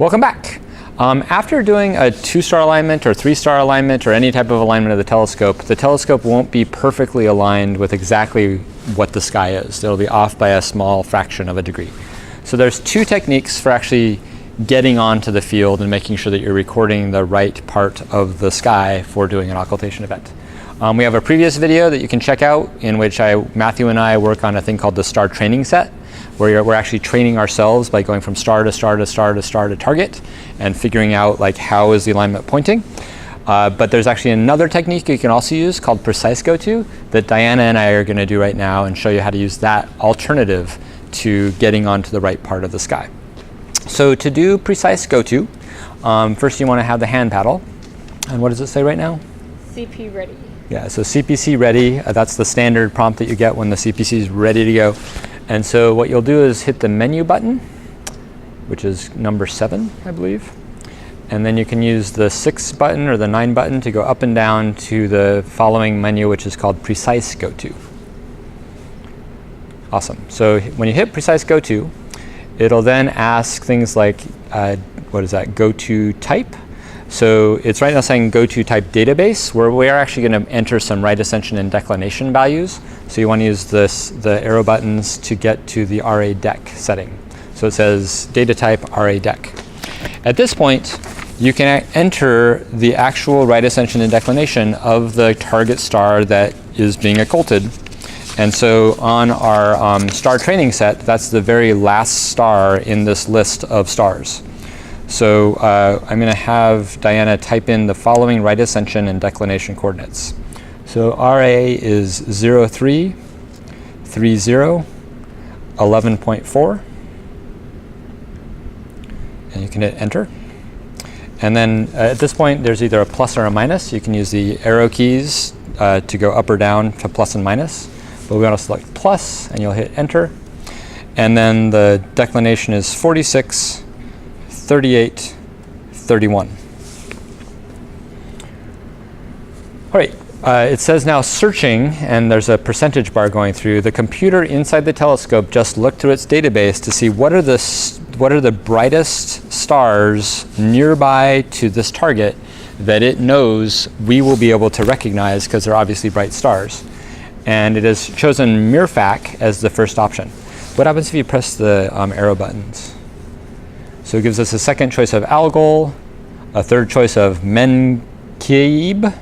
Welcome back. After doing a 2-star alignment or 3-star alignment or any type of alignment of the telescope won't be perfectly aligned with exactly what the sky is. It'll be off by a small fraction of a degree. So there's 2 techniques for actually getting onto the field and making sure that you're recording the right part of the sky for doing an occultation event. We have a previous video that you can check out in which Matthew and I work on a thing called the star training set, where we're actually training ourselves by going from star to star to star to star to target and figuring out like how is the alignment pointing. But there's actually another technique you can also use called precise goto that Diana and I are going to do right now and show you how to use that alternative to getting onto the right part of the sky. So to do precise goto, first you want to have the hand paddle. And what does it say right now? CP ready. Yeah, so CPC ready, that's the standard prompt that you get when the CPC is ready to go. And so what you'll do is hit the menu button, which is number 7, I believe. And then you can use the 6 button or the 9 button to go up and down to the following menu, which is called precise goto. Awesome. So when you hit precise goto, it'll then ask things like, what is that, goto type. So it's right now saying goto type database, where we are actually going to enter some right ascension and declination values. So you want to use the arrow buttons to get to the RA-DEC setting. So it says data type RA-DEC. At this point, you can enter the actual right ascension and declination of the target star that is being occulted. And so on our star training set, that's the very last star in this list of stars. So I'm going to have Diana type in the following right ascension and declination coordinates. So RA is 03, 30, 11.4. And you can hit enter. And then at this point, there's either a plus or a minus. You can use the arrow keys to go up or down to plus and minus. But we want to select plus, and you'll hit enter. And then the declination is 46, 38, 31. All right, it says now searching, and there's a percentage bar going through. The computer inside the telescope just looked through its database to see what are the brightest stars nearby to this target that it knows we will be able to recognize because they're obviously bright stars. And it has chosen MIRFAC as the first option. What happens if you press the arrow buttons? So it gives us a second choice of Algol, a third choice of Menkib,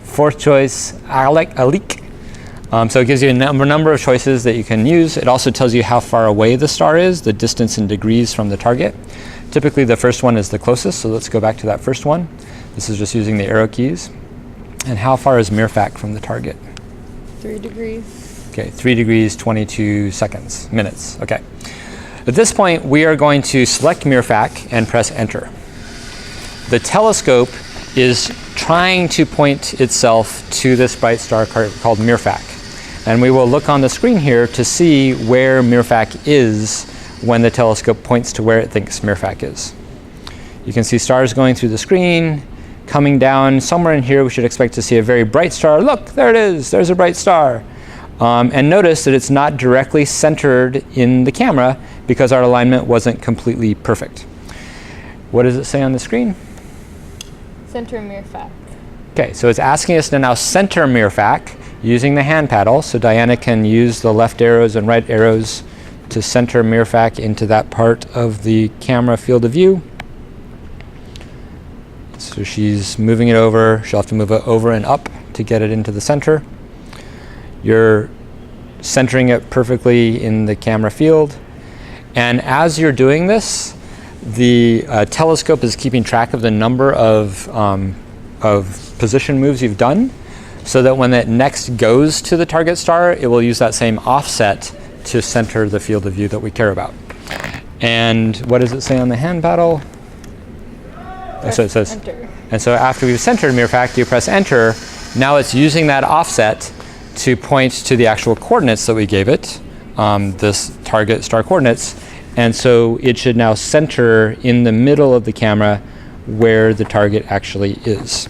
fourth choice Alik. So it gives you a number of choices that you can use. It also tells you how far away the star is, the distance in degrees from the target. Typically the first one is the closest, so let's go back to that first one. This is just using the arrow keys. And how far is MIRFAC from the target? 3 degrees. Okay, 3 degrees, 22 minutes. Okay. At this point, we are going to select MIRFAC and press enter. The telescope is trying to point itself to this bright star called MIRFAC. And we will look on the screen here to see where MIRFAC is when the telescope points to where it thinks MIRFAC is. You can see stars going through the screen, coming down. Somewhere in here we should expect to see a very bright star. Look, there it is, there's a bright star. And notice that it's not directly centered in the camera because our alignment wasn't completely perfect. What does it say on the screen? Center MIRFAC. Okay, so it's asking us to now center MIRFAC using the hand paddle. So Diana can use the left arrows and right arrows to center MIRFAC into that part of the camera field of view. So she's moving it over. She'll have to move it over and up to get it into the center. You're centering it perfectly in the camera field. And as you're doing this, the telescope is keeping track of the number of position moves you've done, so that when it next goes to the target star, it will use that same offset to center the field of view that we care about. And what does it say on the hand paddle? So it says enter. And so after we've centered MIRFAC, you press enter. Now it's using that offset to point to the actual coordinates that we gave it, this target star coordinates. And so it should now center in the middle of the camera where the target actually is.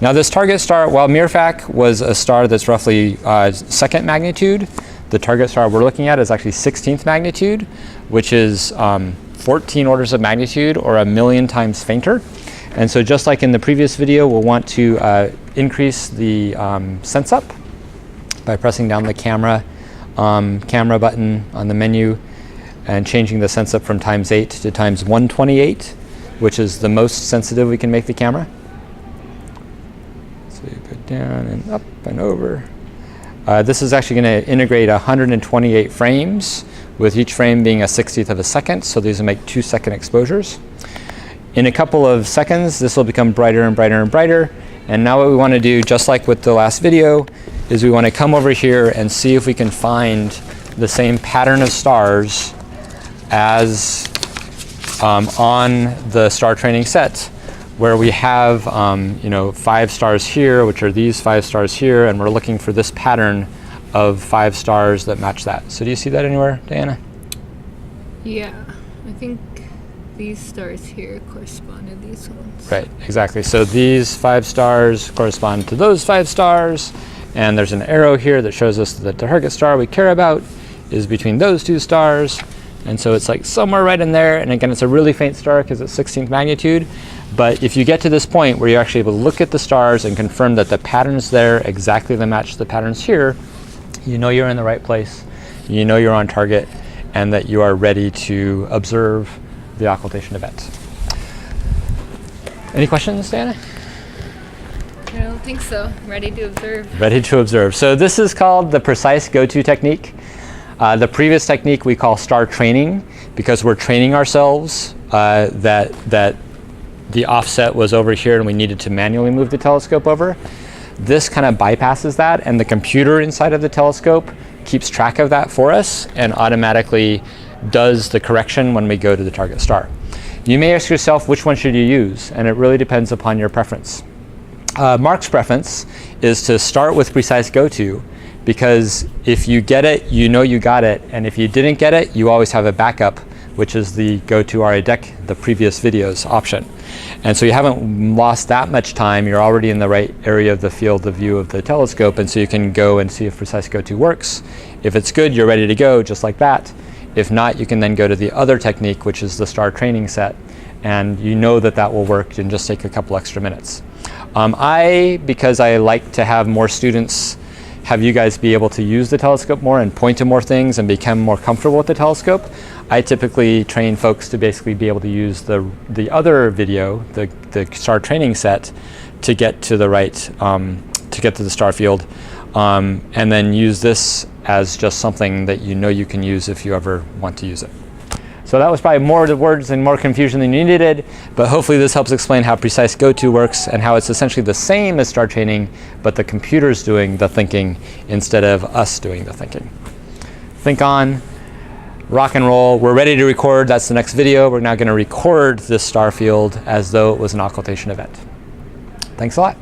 Now this target star, while MIRFAC was a star that's roughly second magnitude, the target star we're looking at is actually 16th magnitude, which is 4 14 orders of magnitude or 1,000,000 times fainter. And so just like in the previous video, we'll want to increase the sense up by pressing down the camera button on the menu and changing the sense up from ×8 to ×128, which is the most sensitive we can make the camera. So you go down and up and over. This is actually going to integrate 128 frames, with each frame being 1/60th of a second, so these will make 2-second exposures. In a couple of seconds, this will become brighter and brighter and brighter. And now what we want to do, just like with the last video, is we want to come over here and see if we can find the same pattern of stars as on the star training set, where we have 5 stars here, which are these 5 stars here, and we're looking for this pattern of 5 stars that match that. So do you see that anywhere, Diana? Yeah, I think these stars here correspond to these ones. Right, exactly. So these 5 stars correspond to those 5 stars, and there's an arrow here that shows us that the target star we care about is between those 2 stars. And so it's like somewhere right in there, and again, it's a really faint star because it's 16th magnitude. But if you get to this point where you're actually able to look at the stars and confirm that the patterns there exactly match the patterns here, you know you're in the right place, you know you're on target, and that you are ready to observe the occultation event. Any questions, Diana? I don't think so. Ready to observe. Ready to observe. So this is called the precise go-to technique. The previous technique we call star training, because we're training ourselves that the offset was over here and we needed to manually move the telescope over. This kind of bypasses that, and the computer inside of the telescope keeps track of that for us and automatically does the correction when we go to the target star. You may ask yourself, which one should you use? And it really depends upon your preference. Mark's preference is to start with precise go-to, because if you get it, you know you got it, and if you didn't get it, you always have a backup, which is the go to REDEC, the previous videos option. And so you haven't lost that much time. You're already in the right area of the field of view of the telescope, and so you can go and see if precise go-to works. If it's good, you're ready to go, just like that. If not, you can then go to the other technique, which is the star training set, and you know that that will work and just take a couple extra minutes. Because I like to have more students have you guys be able to use the telescope more and point to more things and become more comfortable with the telescope, I typically train folks to basically be able to use the other video, the star training set, to get to the right, to get to the star field, and then use this as just something that you know you can use if you ever want to use it. So that was probably more words and more confusion than you needed, but hopefully this helps explain how precise go-to works and how it's essentially the same as star training, but the computer's doing the thinking instead of us doing the thinking. Think on, rock and roll. We're ready to record. That's the next video. We're now going to record this star field as though it was an occultation event. Thanks a lot.